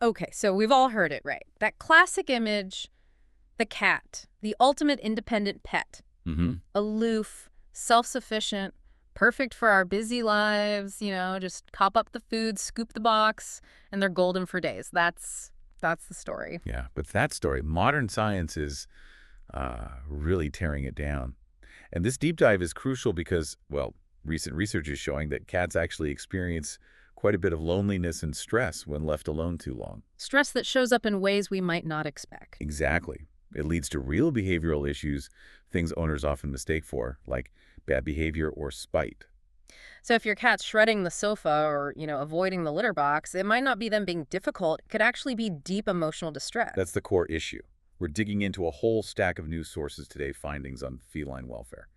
Okay, so we've all heard it, right? That classic image, the cat, the ultimate independent pet. Mm-hmm. Aloof, self-sufficient, perfect for our busy lives, just cop up the food, scoop the box, and they're golden for days. That's the story. Yeah, but that story, modern science is really tearing it down. And this deep dive is crucial because, well, recent research is showing that cats actually experience quite a bit of loneliness and stress when left alone too long. Stress that shows up in ways we might not expect. Exactly. It leads to real behavioral issues, things owners often mistake for, like bad behavior or spite. So if your cat's shredding the sofa or, avoiding the litter box, it might not be them being difficult. It could actually be deep emotional distress. That's the core issue. We're digging into a whole stack of news sources today, findings on feline welfare.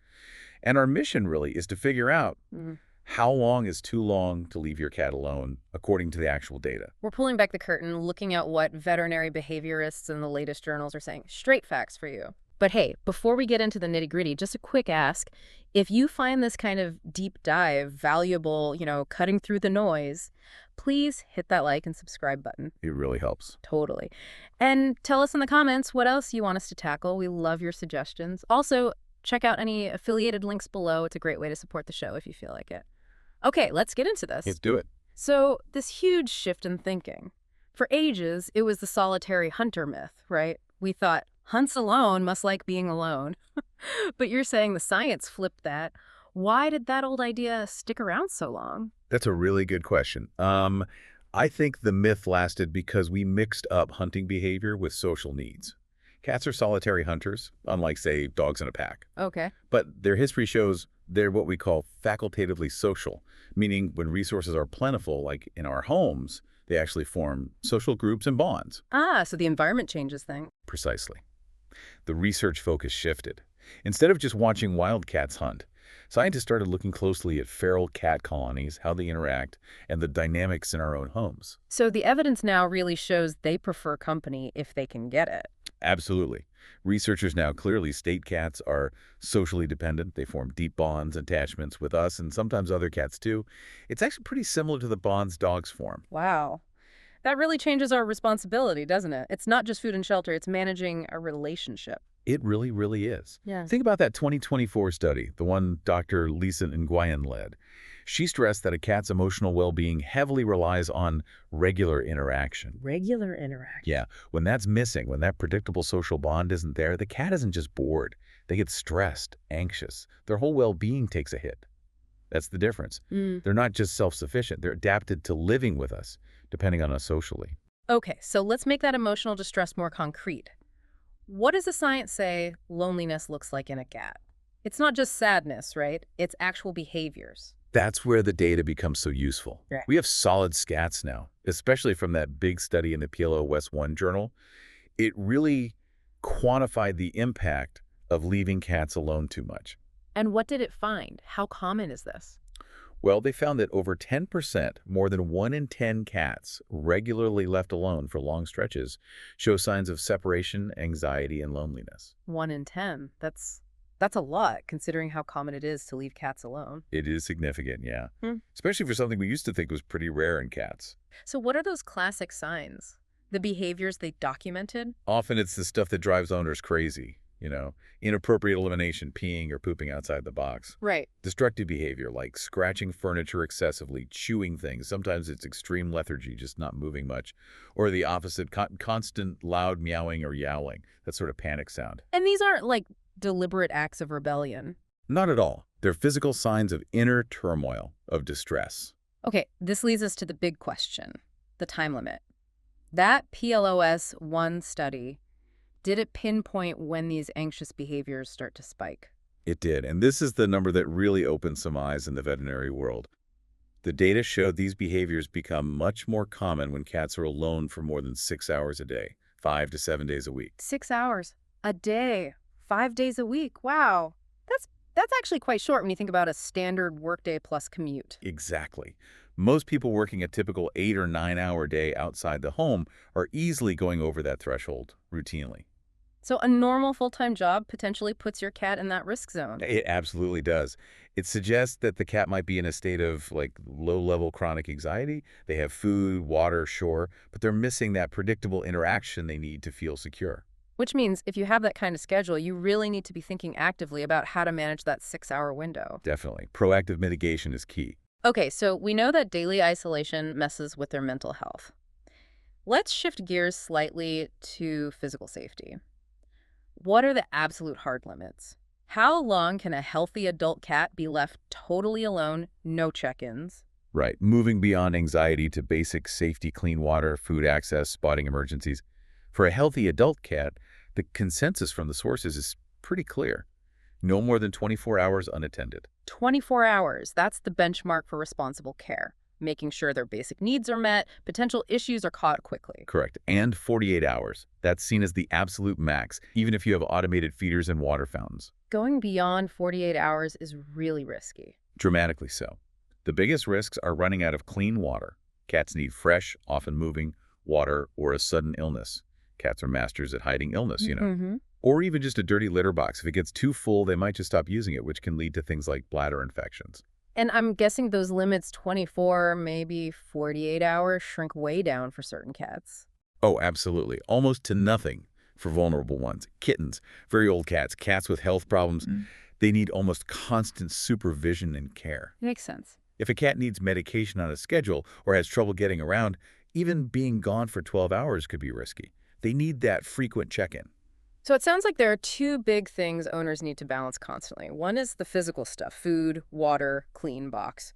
And our mission really is to figure out Mhm. how long is too long to leave your cat alone according to the actual data. We're pulling back the curtain, looking at what veterinary behaviorists in the latest journals are saying. Straight facts for you. But hey, before we get into the nitty-gritty, just a quick ask. If you find this kind of deep dive valuable, cutting through the noise, please hit that like and subscribe button. It really helps. Totally. And tell us in the comments what else you want us to tackle. We love your suggestions. Also, check out any affiliated links below. It's a great way to support the show if you feel like it. Okay, let's get into this. Let's do it. So, this huge shift in thinking. For ages, it was the solitary hunter myth, right? We thought, hunts alone must like being alone. But you're saying the science flipped that. Why did that old idea stick around so long? That's a really good question. I think the myth lasted because we mixed up hunting behavior with social needs. Cats are solitary hunters, unlike, say, dogs in a pack. Okay. But their history shows they're what we call facultatively social, meaning when resources are plentiful, like in our homes, they actually form social groups and bonds. Ah, so the environment changes things. Precisely. The research focus shifted. Instead of just watching wild cats hunt, scientists started looking closely at feral cat colonies, how they interact, and the dynamics in our own homes. So the evidence now really shows they prefer company if they can get it. Absolutely. Researchers now clearly state cats are socially dependent. They form deep bonds, attachments with us, and sometimes other cats too. It's actually pretty similar to the bonds dogs form. Wow. That really changes our responsibility, doesn't it? It's not just food and shelter, it's managing a relationship. It really, really is. Yeah. Think about that 2024 study, the one Dr. Lisa Nguyen led. She stressed that a cat's emotional well-being heavily relies on regular interaction. Regular interaction. Yeah, when that's missing, when that predictable social bond isn't there, the cat isn't just bored. They get stressed, anxious. Their whole well-being takes a hit. That's the difference. They're not just self-sufficient. They're adapted to living with us, depending on us socially. Okay, so let's make that emotional distress more concrete. What does the science say loneliness looks like in a cat? It's not just sadness, right? It's actual behaviors. That's where the data becomes so useful. Right. We have solid scats now, especially from that big study in the PLO West 1 journal. It really quantified the impact of leaving cats alone too much. And what did it find? How common is this? Well, they found that over 10%, more than 1 in 10 cats regularly left alone for long stretches, show signs of separation, anxiety, and loneliness. 1 in 10. That's a lot, considering how common it is to leave cats alone. It is significant, yeah. Hmm. Especially for something we used to think was pretty rare in cats. So what are those classic signs? The behaviors they documented? Often it's the stuff that drives owners crazy, inappropriate elimination, peeing or pooping outside the box. Right. Destructive behavior like scratching furniture excessively, chewing things. Sometimes it's extreme lethargy, just not moving much. Or the opposite, constant loud meowing or yowling, that sort of panic sound. And these aren't like deliberate acts of rebellion. Not at all. They're physical signs of inner turmoil, of distress. Okay, this leads us to the big question, the time limit. That PLOS 1 study, did it pinpoint when these anxious behaviors start to spike? It did, and this is the number that really opened some eyes in the veterinary world. The data showed these behaviors become much more common when cats are alone for more than 6 hours a day, 5 to 7 days a week. 6 hours a day, 5 days a week. Wow. That's actually quite short when you think about a standard workday plus commute. Exactly. Most people working a typical 8 or 9 hour day outside the home are easily going over that threshold routinely. So a normal full-time job potentially puts your cat in that risk zone. It absolutely does. It suggests that the cat might be in a state of like low-level chronic anxiety. They have food, water, sure, but they're missing that predictable interaction they need to feel secure. Which means if you have that kind of schedule, you really need to be thinking actively about how to manage that 6-hour window. Definitely. Proactive mitigation is key. Okay, so we know that daily isolation messes with their mental health. Let's shift gears slightly to physical safety. What are the absolute hard limits? How long can a healthy adult cat be left totally alone, no check-ins? Right. Moving beyond anxiety to basic safety, clean water, food access, spotting emergencies. For a healthy adult cat, the consensus from the sources is pretty clear. No more than 24 hours unattended. 24 hours, that's the benchmark for responsible care, making sure their basic needs are met, potential issues are caught quickly. Correct. And 48 hours. That's seen as the absolute max, even if you have automated feeders and water fountains. Going beyond 48 hours is really risky. Dramatically so. The biggest risks are running out of clean water. Cats need fresh, often moving, water or a sudden illness. Cats are masters at hiding illness. Or even just a dirty litter box. If it gets too full, they might just stop using it, which can lead to things like bladder infections. And I'm guessing those limits 24, maybe 48 hours shrink way down for certain cats. Oh, absolutely. Almost to nothing for vulnerable ones. Kittens, very old cats, cats with health problems, they need almost constant supervision and care. Makes sense. If a cat needs medication on a schedule or has trouble getting around, even being gone for 12 hours could be risky. They need that frequent check-in. So it sounds like there are two big things owners need to balance constantly. One is the physical stuff, food, water, clean box.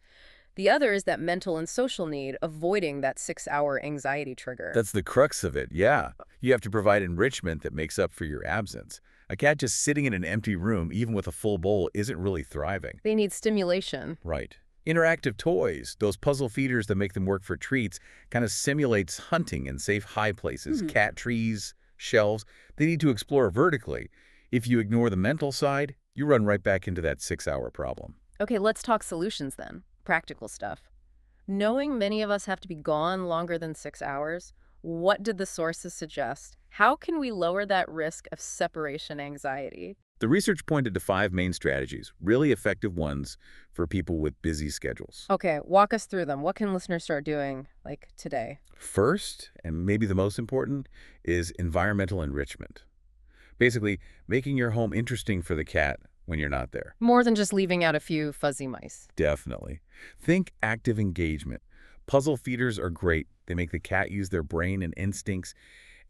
The other is that mental and social need, avoiding that 6-hour anxiety trigger. That's the crux of it, yeah. You have to provide enrichment that makes up for your absence. A cat just sitting in an empty room, even with a full bowl, isn't really thriving. They need stimulation. Right. Interactive toys, those puzzle feeders that make them work for treats, kind of simulates hunting in safe high places, cat trees, shelves. They need to explore vertically. If you ignore the mental side, you run right back into that 6-hour problem. Okay, let's talk solutions then. Practical stuff. Knowing many of us have to be gone longer than 6 hours, what did the sources suggest? How can we lower that risk of separation anxiety? The research pointed to 5 main strategies, really effective ones for people with busy schedules. Okay, walk us through them. What can listeners start doing, like today? First, and maybe the most important, is environmental enrichment. Basically, making your home interesting for the cat when you're not there. More than just leaving out a few fuzzy mice. Definitely. Think active engagement. Puzzle feeders are great. They make the cat use their brain and instincts.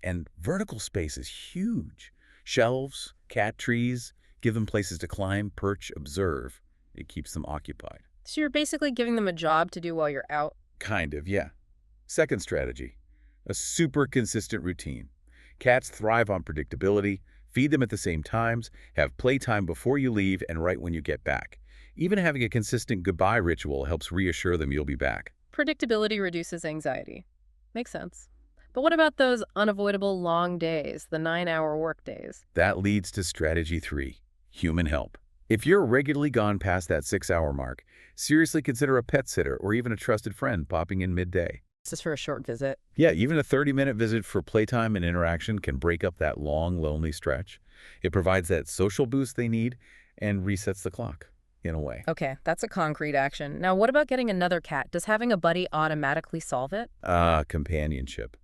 And vertical space is huge. Shelves, cat trees, give them places to climb, perch, observe. It keeps them occupied. So you're basically giving them a job to do while you're out? Kind of, yeah. Second strategy, a super consistent routine. Cats thrive on predictability. Feed them at the same times, have playtime before you leave and right when you get back. Even having a consistent goodbye ritual helps reassure them you'll be back. Predictability reduces anxiety. Makes sense. But what about those unavoidable long days, the 9-hour work days? That leads to strategy 3, human help. If you're regularly gone past that 6-hour mark, seriously consider a pet sitter or even a trusted friend popping in midday. Just for a short visit. Yeah, even a 30-minute visit for playtime and interaction can break up that long, lonely stretch. It provides that social boost they need and resets the clock, in a way. Okay, that's a concrete action. Now, what about getting another cat? Does having a buddy automatically solve it? Companionship.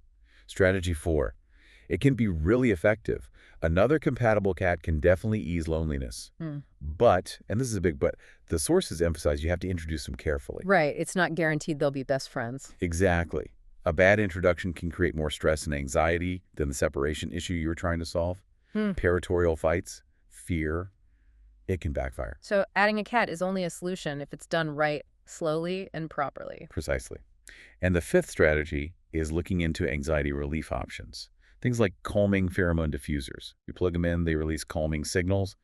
Strategy 4. It can be really effective. Another compatible cat can definitely ease loneliness. But, and this is a big but, the sources emphasize you have to introduce them carefully. Right, it's not guaranteed they'll be best friends. Exactly. A bad introduction can create more stress and anxiety than the separation issue you were trying to solve. Territorial fights, fear, it can backfire. So adding a cat is only a solution if it's done right, slowly, and properly. Precisely. And the 5th strategy is looking into anxiety relief options. Things like calming pheromone diffusers. You plug them in, they release calming signals.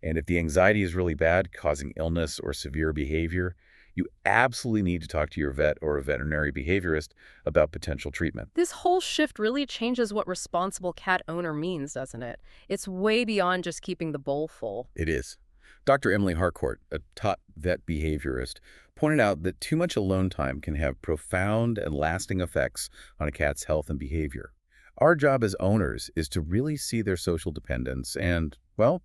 And if the anxiety is really bad, causing illness or severe behavior, you absolutely need to talk to your vet or a veterinary behaviorist about potential treatment. This whole shift really changes what responsible cat owner means, doesn't it? It's way beyond just keeping the bowl full. It is. Dr. Emily Harcourt, a top vet behaviorist, pointed out that too much alone time can have profound and lasting effects on a cat's health and behavior. Our job as owners is to really see their social dependence and, well,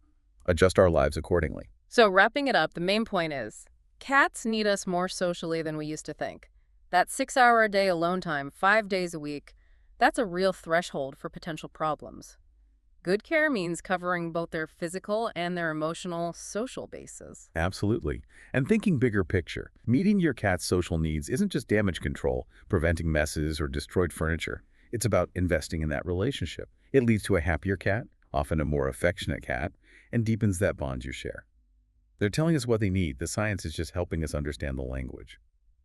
adjust our lives accordingly. So wrapping it up, the main point is, cats need us more socially than we used to think. That 6-hour-a-day alone time, 5 days a week, that's a real threshold for potential problems. Good care means covering both their physical and their emotional, social bases. Absolutely. And thinking bigger picture, meeting your cat's social needs isn't just damage control, preventing messes or destroyed furniture. It's about investing in that relationship. It leads to a happier cat, often a more affectionate cat, and deepens that bond you share. They're telling us what they need. The science is just helping us understand the language.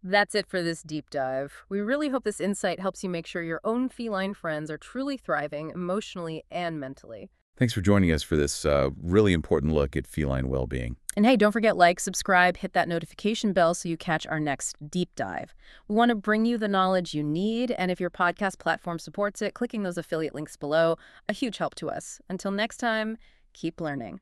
That's it for this deep dive. We really hope this insight helps you make sure your own feline friends are truly thriving emotionally and mentally. Thanks for joining us for this really important look at feline well-being. And hey, don't forget, like, subscribe, hit that notification bell so you catch our next deep dive. We want to bring you the knowledge you need, and if your podcast platform supports it, clicking those affiliate links below, a huge help to us. Until next time, keep learning.